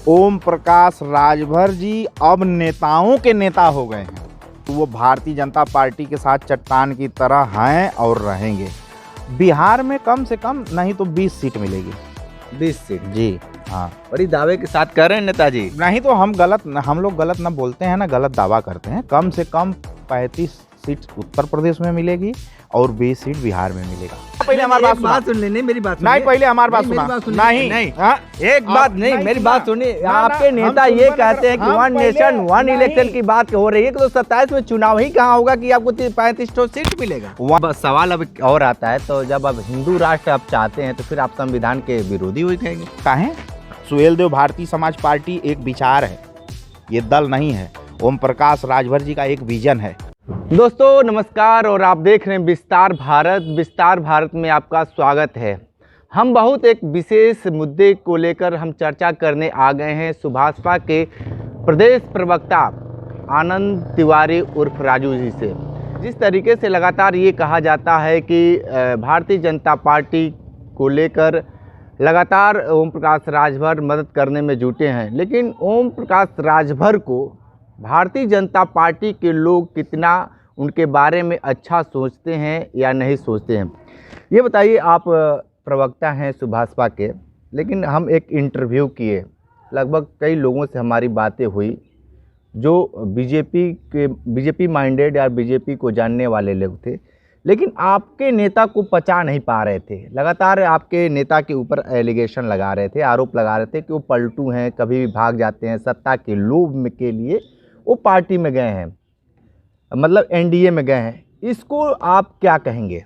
ओम प्रकाश राजभर जी अब नेताओं के नेता हो गए हैं। वो भारतीय जनता पार्टी के साथ चट्टान की तरह हैं और रहेंगे। बिहार में कम से कम नहीं तो 20 सीट मिलेगी। 20 सीट? जी हाँ। बड़ी दावे के साथ कह रहे हैं नेताजी। नहीं तो हम लोग गलत ना बोलते हैं ना गलत दावा करते हैं। कम से कम 35 सीट उत्तर प्रदेश में मिलेगी और 20 सीट बिहार में मिलेगा। पहले हमारी बात सुन ले। नहीं, मेरी बात नहीं, पहले हमारी बात सुना। नहीं नहीं, एक बात नहीं, मेरी बात सुनिए। आपके नेता ये कहते हैं कि वन नेशन वन इलेक्शन की बात हो रही है कि तो 27 में चुनाव ही कहाँ होगा कि आपको 35 सीट मिलेगा। बस सवाल अब और आता है, तो जब अब हिंदू राष्ट्र आप चाहते हैं तो फिर आप संविधान के विरोधी हो जाएंगे। काहे? सुहेलदेव भारतीय समाज पार्टी एक विचार है, ये दल नहीं है। ओम प्रकाश राजभर जी का एक विजन है। दोस्तों नमस्कार, और आप देख रहे हैं विस्तार भारत। विस्तार भारत में आपका स्वागत है। हम बहुत एक विशेष मुद्दे को लेकर हम चर्चा करने आ गए हैं सुभाषपा के प्रदेश प्रवक्ता आनंद तिवारी उर्फ राजू जी से। जिस तरीके से लगातार ये कहा जाता है कि भारतीय जनता पार्टी को लेकर लगातार ओम प्रकाश राजभर मदद करने में जुटे हैं, लेकिन ओम प्रकाश राजभर को भारतीय जनता पार्टी के लोग कितना उनके बारे में अच्छा सोचते हैं या नहीं सोचते हैं, ये बताइए। आप प्रवक्ता हैं सुभाषपा के, लेकिन हम एक इंटरव्यू किए, लगभग कई लोगों से हमारी बातें हुई जो बीजेपी माइंडेड या बीजेपी को जानने वाले लोग थे, लेकिन आपके नेता को पचा नहीं पा रहे थे। लगातार आपके नेता के ऊपर एलिगेशन लगा रहे थे, आरोप लगा रहे थे कि वो पलटू हैं, कभी भी भाग जाते हैं, सत्ता के लोभ के लिए वो पार्टी में गए हैं, मतलब एनडीए में गए हैं। इसको आप क्या कहेंगे?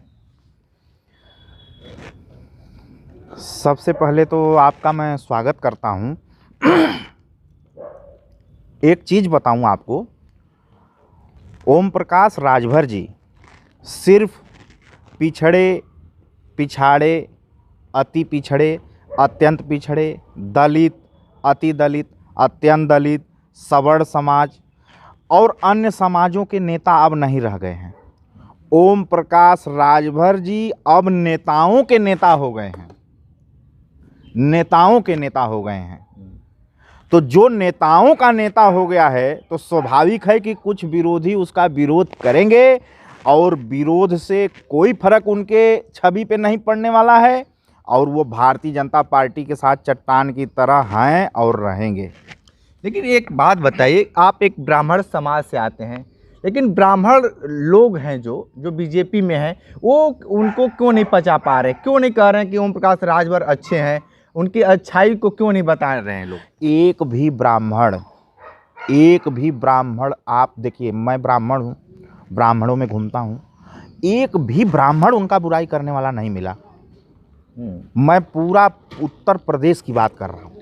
सबसे पहले तो आपका मैं स्वागत करता हूं। एक चीज़ बताऊं आपको, ओम प्रकाश राजभर जी सिर्फ पिछड़े, पिछाड़े, अति पिछड़े, अत्यंत पिछड़े, दलित, अति दलित, अत्यंत दलित, सवर्ण समाज और अन्य समाजों के नेता अब नहीं रह गए हैं। ओम प्रकाश राजभर जी अब नेताओं के नेता हो गए हैं। नेताओं के नेता हो गए हैं। तो जो नेताओं का नेता हो गया है तो स्वाभाविक है कि कुछ विरोधी उसका विरोध करेंगे और विरोध से कोई फर्क उनके छवि पे नहीं पड़ने वाला है और वो भारतीय जनता पार्टी के साथ चट्टान की तरह हैं और रहेंगे। लेकिन एक बात बताइए, आप एक ब्राह्मण समाज से आते हैं, लेकिन ब्राह्मण लोग हैं जो बीजेपी में हैं, वो उनको क्यों नहीं पचा पा रहे? क्यों नहीं कह रहे हैं कि ओम प्रकाश राजभर अच्छे हैं? उनकी अच्छाई को क्यों नहीं बता रहे हैं लोग? एक भी ब्राह्मण आप देखिए, मैं ब्राह्मण हूँ, ब्राह्मणों में घूमता हूँ, एक भी ब्राह्मण उनका बुराई करने वाला नहीं मिला। मैं पूरा उत्तर प्रदेश की बात कर रहा हूँ।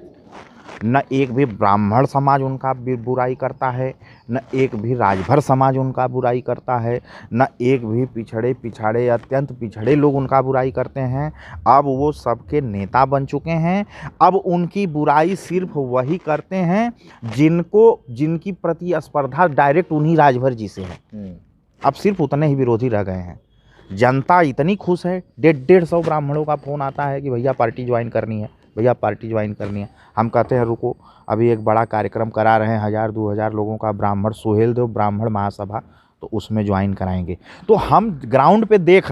न एक भी ब्राह्मण समाज उनका बुराई करता है, न एक भी राजभर समाज उनका बुराई करता है, न एक भी पिछड़े अत्यंत पिछड़े लोग उनका बुराई करते हैं। अब वो सबके नेता बन चुके हैं। अब उनकी बुराई सिर्फ वही करते हैं जिनकी प्रतिस्पर्धा डायरेक्ट उन्हीं राजभर जी से है। अब सिर्फ उतने ही विरोधी रह गए हैं। जनता इतनी खुश है, 150 ब्राह्मणों का फ़ोन आता है कि भैया पार्टी ज्वाइन करनी है, भैया पार्टी ज्वाइन करनी है। हम कहते हैं रुको, अभी एक बड़ा कार्यक्रम करा रहे हैं 1000-2000 लोगों का, ब्राह्मण सुहेलदेव ब्राह्मण महासभा, तो उसमें ज्वाइन कराएंगे। तो हम ग्राउंड पे देख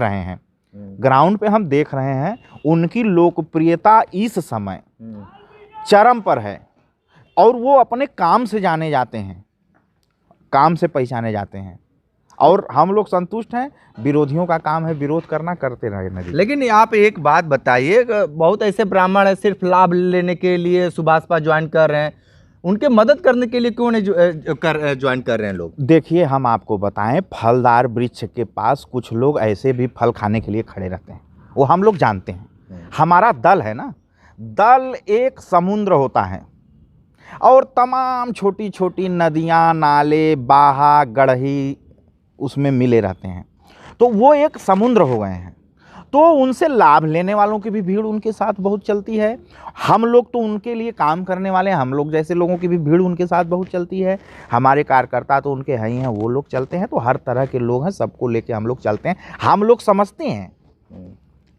रहे हैं, उनकी लोकप्रियता इस समय चरम पर है और वो अपने काम से जाने जाते हैं, काम से पहचाने जाते हैं और हम लोग संतुष्ट हैं। विरोधियों का काम है विरोध करना, करते रहने। लेकिन आप एक बात बताइए, बहुत ऐसे ब्राह्मण हैं सिर्फ लाभ लेने के लिए सुभाषपा ज्वाइन कर रहे हैं, उनके मदद करने के लिए क्यों नहीं ज्वाइन कर रहे हैं लोग? देखिए, हम आपको बताएं, फलदार वृक्ष के पास कुछ लोग ऐसे भी फल खाने के लिए खड़े रहते हैं, वो हम लोग जानते हैं। हमारा दल है ना, दल एक समुद्र होता है और तमाम छोटी छोटी नदियाँ, नाले, बाहा, गढ़ही उसमें मिले रहते हैं, तो वो एक समुद्र हो गए हैं। तो उनसे लाभ लेने वालों की भी भीड़ उनके साथ बहुत चलती है। हम लोग तो उनके लिए काम करने वाले हैं, हम लोग जैसे लोगों की भी भीड़ उनके साथ बहुत चलती है। हमारे कार्यकर्ता तो उनके हैं ही हैं, वो लोग चलते हैं। तो हर तरह के लोग हैं, सबको लेके हम लोग चलते हैं। हम लोग समझते हैं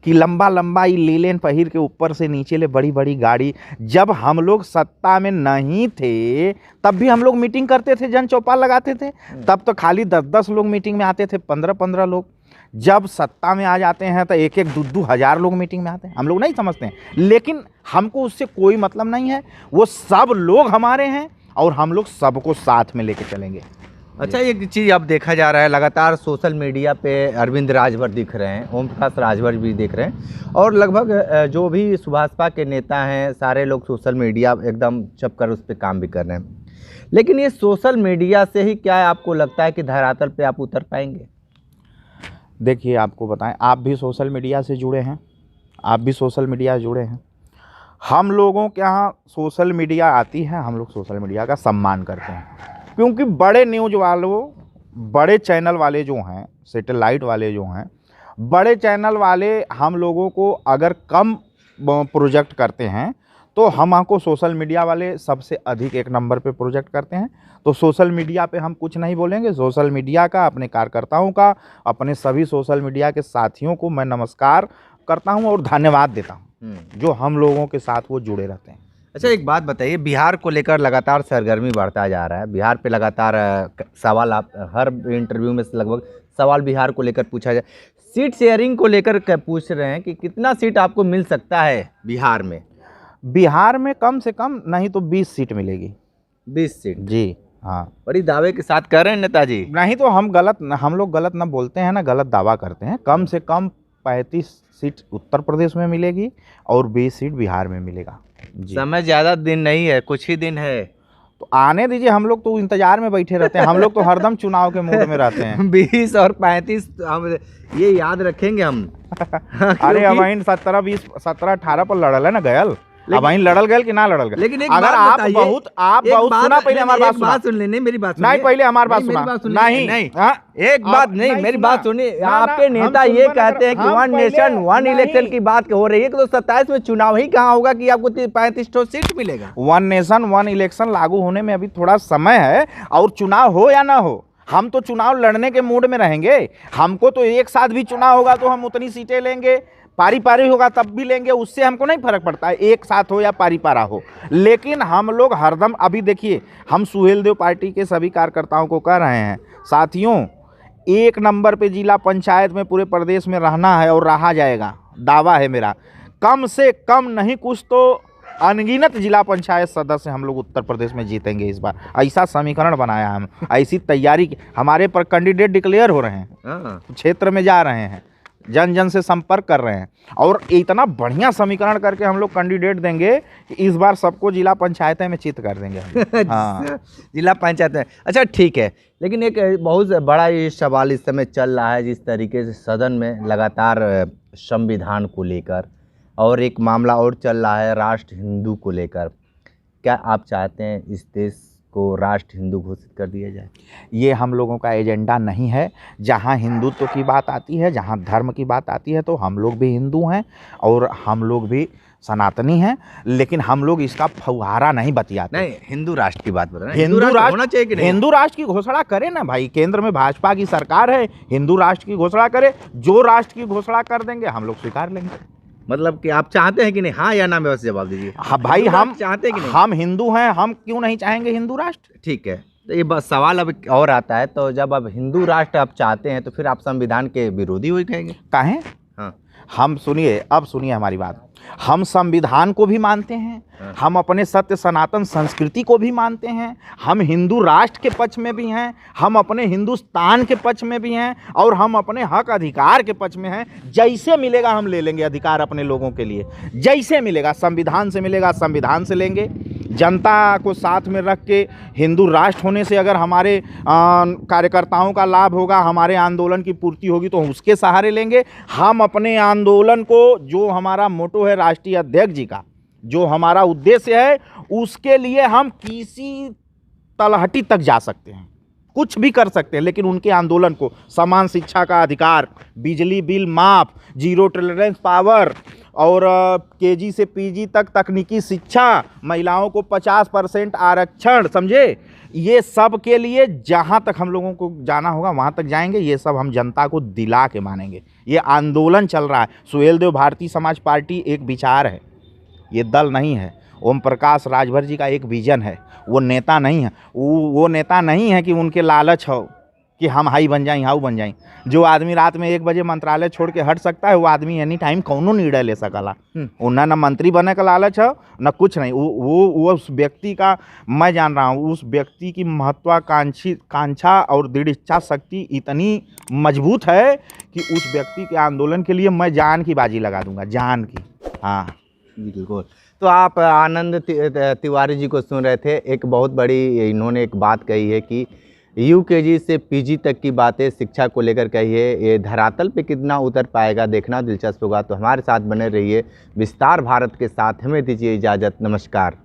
कि लंबा लंबा ये लेलेन पहिर के ऊपर से नीचे ले बड़ी बड़ी गाड़ी। जब हम लोग सत्ता में नहीं थे तब भी हम लोग मीटिंग करते थे, जन चौपाल लगाते थे, तब तो खाली 10-10 लोग मीटिंग में आते थे, 15-15 लोग। जब सत्ता में आ जाते हैं तो 1-1, 2-2 हज़ार लोग मीटिंग में आते हैं। हम लोग नहीं समझते हैं, लेकिन हमको उससे कोई मतलब नहीं है। वो सब लोग हमारे हैं और हम लोग सबको साथ में लेके चलेंगे। अच्छा, एक चीज़ अब देखा जा रहा है, लगातार सोशल मीडिया पे अरविंद राजभर दिख रहे हैं, ओम प्रकाश राजभर भी दिख रहे हैं, और लगभग जो भी सुभाषपा के नेता हैं सारे लोग सोशल मीडिया एकदम चप कर उस पर काम भी कर रहे हैं। लेकिन ये सोशल मीडिया से ही क्या आपको लगता है कि धरातल पे आप उतर पाएंगे? देखिए, आपको बताएं, आप भी सोशल मीडिया से जुड़े हैं, आप भी सोशल मीडिया से जुड़े हैं। हम लोगों के यहाँ सोशल मीडिया आती है, हम लोग सोशल मीडिया का सम्मान करते हैं, क्योंकि बड़े न्यूज़ वालों, बड़े चैनल वाले जो हैं, सैटेलाइट वाले जो हैं, बड़े चैनल वाले हम लोगों को अगर कम प्रोजेक्ट करते हैं तो हमको सोशल मीडिया वाले सबसे अधिक 1 नंबर पे प्रोजेक्ट करते हैं। तो सोशल मीडिया पे हम कुछ नहीं बोलेंगे। सोशल मीडिया का, अपने कार्यकर्ताओं का, अपने सभी सोशल मीडिया के साथियों को मैं नमस्कार करता हूं और धन्यवाद देता हूं, जो हम लोगों के साथ वो जुड़े रहते हैं। अच्छा, एक बात बताइए, बिहार को लेकर लगातार सरगर्मी बढ़ता जा रहा है। बिहार पे लगातार सवाल, आप हर इंटरव्यू में लगभग सवाल बिहार को लेकर पूछा जाए। सीट शेयरिंग को लेकर पूछ रहे हैं कि कितना सीट आपको मिल सकता है बिहार में? बिहार में कम से कम नहीं तो 20 सीट मिलेगी। 20 सीट? जी हाँ। बड़ी दावे के साथ कह रहे हैं नेताजी। नहीं तो हम लोग गलत ना बोलते हैं ना गलत दावा करते हैं। कम से कम 35 सीट उत्तर प्रदेश में मिलेगी और 20 सीट बिहार में मिलेगा। समय ज़्यादा दिन नहीं है, कुछ ही दिन है, तो आने दीजिए। हम लोग तो इंतजार में बैठे रहते हैं, हम लोग तो हरदम चुनाव के मूड में रहते हैं। 20 और 35 हम ये याद रखेंगे हम। अरे अब 17-18 पर लड़ल है ना गयल, अब लड़ल गए कि ना लड़ल गए। लेकिन एक अगर बात आप बहुत सुना, पहले हमारी बात सुन लेने, मेरी बात नहीं, पहले हमारी बात सुना। नहीं, एक बात नहीं, मेरी बात सुनिए। आपके नेता ये कहते हैं कि 1 नेशन 1 इलेक्शन की बात हो रही है, तो 27 में चुनाव ही कहाँ होगा कि आपको 35 सीट मिलेगा? 1 नेशन 1 इलेक्शन लागू होने में अभी थोड़ा समय है, और चुनाव हो या ना हो, हम तो चुनाव लड़ने के मूड में रहेंगे। हमको तो एक साथ भी चुनाव होगा तो हम उतनी सीटें लेंगे, पारी पारी होगा तब भी लेंगे, उससे हमको नहीं फर्क पड़ता है, एक साथ हो या पारी पारा हो। लेकिन हम लोग हरदम, अभी देखिए, हम सुहेलदेव पार्टी के सभी कार्यकर्ताओं को कह रहे हैं, साथियों 1 नंबर पे जिला पंचायत में पूरे प्रदेश में रहना है और रहा जाएगा। दावा है मेरा, कम से कम नहीं कुछ तो अनगिनत जिला पंचायत सदस्य हम लोग उत्तर प्रदेश में जीतेंगे इस बार। ऐसा समीकरण बनाया हम, ऐसी तैयारी, हमारे पर कैंडिडेट डिक्लेयर हो रहे हैं, क्षेत्र में जा रहे हैं, जन जन से संपर्क कर रहे हैं, और इतना बढ़िया समीकरण करके हम लोग कैंडिडेट देंगे कि इस बार सबको जिला पंचायतें में चित कर देंगे हम। हाँ। जिला पंचायत में। अच्छा ठीक है, लेकिन एक बहुत बड़ा ये सवाल इस समय चल रहा है, जिस तरीके से सदन में लगातार संविधान को लेकर, और एक मामला और चल रहा है राष्ट्र हिंदू को लेकर। क्या आप चाहते हैं इस देश को राष्ट्र हिंदू घोषित कर दिया जाए? ये हम लोगों का एजेंडा नहीं है। जहाँ हिंदुत्व की बात आती है, जहाँ धर्म की बात आती है, तो हम लोग भी हिंदू हैं और हम लोग भी सनातनी हैं, लेकिन हम लोग इसका फव्वारा नहीं बतियाते। नहीं, हिंदू राष्ट्र की बात बता रहे हैं। हिंदू राष्ट्र होना चाहिए कि नहीं? हिंदू राष्ट्र की घोषणा करे ना भाई, केंद्र में भाजपा की सरकार है, हिंदू राष्ट्र की घोषणा करे। जो राष्ट्र की घोषणा कर देंगे हम लोग स्वीकार लेंगे। मतलब कि आप चाहते हैं कि नहीं? हाँ या ना में बस जवाब दीजिए। हाँ भाई, हम चाहते हैं कि नहीं? हम हिंदू हैं, हम क्यों नहीं चाहेंगे हिंदू राष्ट्र? ठीक है, तो ये बस सवाल अब और आता है, तो जब अब हिंदू राष्ट्र आप चाहते हैं तो फिर आप संविधान के विरोधी हो कहेंगे? काहे? हाँ, हम सुनिए, अब सुनिए हमारी बात। हम संविधान को भी मानते हैं, हम अपने सत्य सनातन संस्कृति को भी मानते हैं, हम हिंदू राष्ट्र के पक्ष में भी हैं, हम अपने हिंदुस्तान के पक्ष में भी हैं, और हम अपने हक अधिकार के पक्ष में हैं। जैसे मिलेगा हम ले लेंगे अधिकार अपने लोगों के लिए, जैसे मिलेगा, संविधान से मिलेगा संविधान से लेंगे। जनता को साथ में रख के हिंदू राष्ट्र होने से अगर हमारे कार्यकर्ताओं का लाभ होगा, हमारे आंदोलन की पूर्ति होगी, तो उसके सहारे लेंगे। हम अपने आंदोलन को, जो हमारा मोटो है राष्ट्रीय अध्यक्ष जी का, जो हमारा उद्देश्य है, उसके लिए हम किसी तलहटी तक जा सकते हैं, कुछ भी कर सकते हैं, लेकिन उनके आंदोलन को समान शिक्षा का अधिकार, बिजली बिल माफ, जीरो टॉलरेंस पावर और केजी से पीजी तक तकनीकी शिक्षा, महिलाओं को 50% आरक्षण, समझे, ये सब के लिए जहाँ तक हम लोगों को जाना होगा वहाँ तक जाएंगे। ये सब हम जनता को दिला के मानेंगे। ये आंदोलन चल रहा है। सुहेलदेव भारतीय समाज पार्टी एक विचार है, ये दल नहीं है। ओम प्रकाश राजभर जी का एक विजन है, वो नेता नहीं है। वो नेता नहीं है कि उनके लालच हो कि हम हाई बन जाएं, हाउ बन जाएं। जो आदमी रात में 1 बजे मंत्रालय छोड़ के हट सकता है, वो आदमी एनी टाइम कौनो निर्णय ले सकला। उन्हें ना मंत्री बने का लालच है, ना कुछ नहीं। वो उस व्यक्ति का, मैं जान रहा हूँ, उस व्यक्ति की कांक्षा और दृढ़ इच्छा शक्ति इतनी मजबूत है कि उस व्यक्ति के आंदोलन के लिए मैं जान की बाजी लगा दूंगा, जान की। हाँ बिल्कुल। तो आप आनंद तिवारी जी को सुन रहे थे। एक बहुत बड़ी इन्होंने एक बात कही है कि यूकेजी से पीजी तक की बातें शिक्षा को लेकर कही है। ये धरातल पे कितना उतर पाएगा देखना दिलचस्प होगा। तो हमारे साथ बने रहिए विस्तार भारत के साथ। हमें दीजिए इजाज़त। नमस्कार।